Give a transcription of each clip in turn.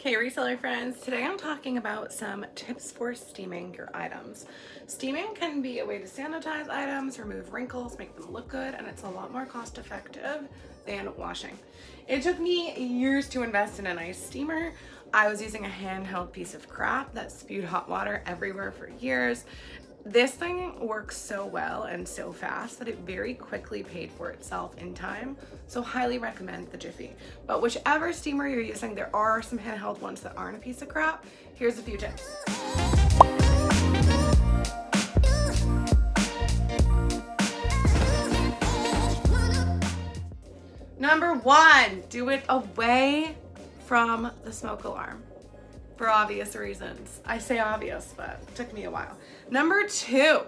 Hey reseller friends, today I'm talking about some tips for steaming your items. Steaming can be a way to sanitize items, remove wrinkles, make them look good, and it's a lot more cost effective than washing. It took me years to invest in a nice steamer. I was using a handheld piece of crap that spewed hot water everywhere for years. This thing works so well and so fast that it very quickly paid for itself in time, so highly recommend the Jiffy. But whichever steamer you're using, there are some handheld ones that aren't a piece of crap. Here's a few tips. Number one, do it away from the smoke alarm. For obvious reasons. I say obvious, but it took me a while. Number two,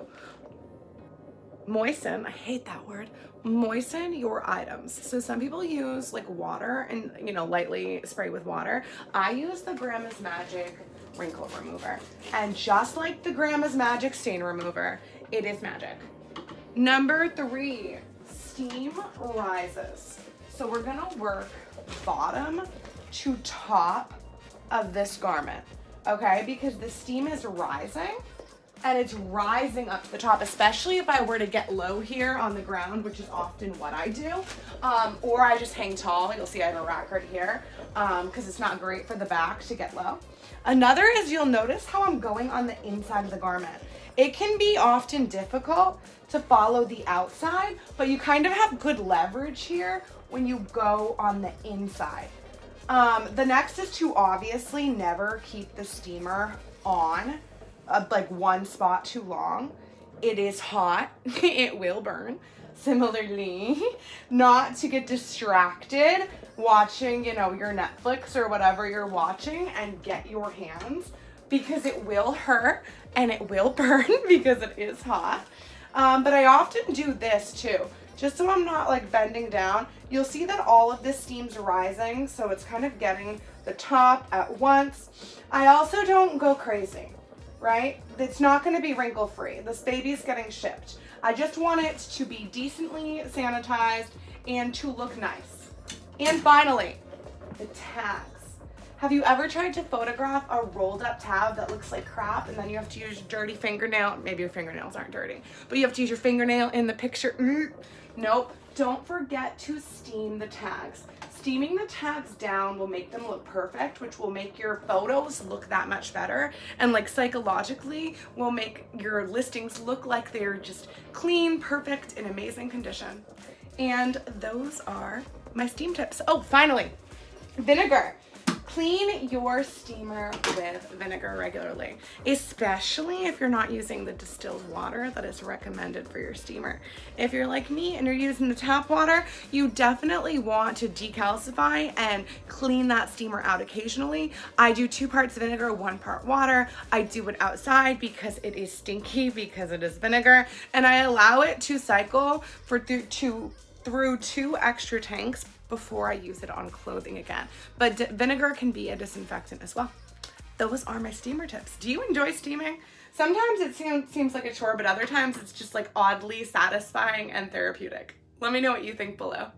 moisten, I hate that word, moisten your items. So some people use like water and, lightly spray with water. I use the Grandma's Magic wrinkle remover. And just like the Grandma's Magic stain remover, it is magic. Number three, steam rises. So we're gonna work bottom to top of this garment, okay? Because the steam is rising and it's rising up to the top, especially if I were to get low here on the ground, which is often what I do, or I just hang tall. You'll see I have a rack right here because it's not great for the back to get low. Another is you'll notice how I'm going on the inside of the garment. It can be often difficult to follow the outside, but you kind of have good leverage here when you go on the inside. The next is to obviously never keep the steamer on like one spot too long. It is hot, it will burn. Similarly, not to get distracted watching, your Netflix or whatever you're watching and get your hands, because it will hurt and it will burn because it is hot. But I often do this too. Just so I'm not like bending down. You'll see that all of this steam's rising, so it's kind of getting the top at once. I also don't go crazy, right? It's not gonna be wrinkle free. This baby's getting shipped. I just want it to be decently sanitized and to look nice. And finally, the tags. Have you ever tried to photograph a rolled up tab that looks like crap and then you have to use your dirty fingernail? Maybe your fingernails aren't dirty, but you have to use your fingernail in the picture. Nope. Don't forget to steam the tags. Steaming the tags down will make them look perfect, which will make your photos look that much better. And like psychologically will make your listings look like they're just clean, perfect, in amazing condition. And those are my steam tips. Oh, finally, vinegar. Clean your steamer with vinegar regularly, especially if you're not using the distilled water that is recommended for your steamer. If you're like me and you're using the tap water, you definitely want to decalcify and clean that steamer out occasionally. I do 2 parts vinegar, 1 part water. I do it outside because it is stinky because it is vinegar, and I allow it to cycle for through 2 extra tanks before I use it on clothing again. But vinegar can be a disinfectant as well. Those are my steamer tips. Do you enjoy steaming? Sometimes it seems like a chore, but other times it's just like oddly satisfying and therapeutic. Let me know what you think below.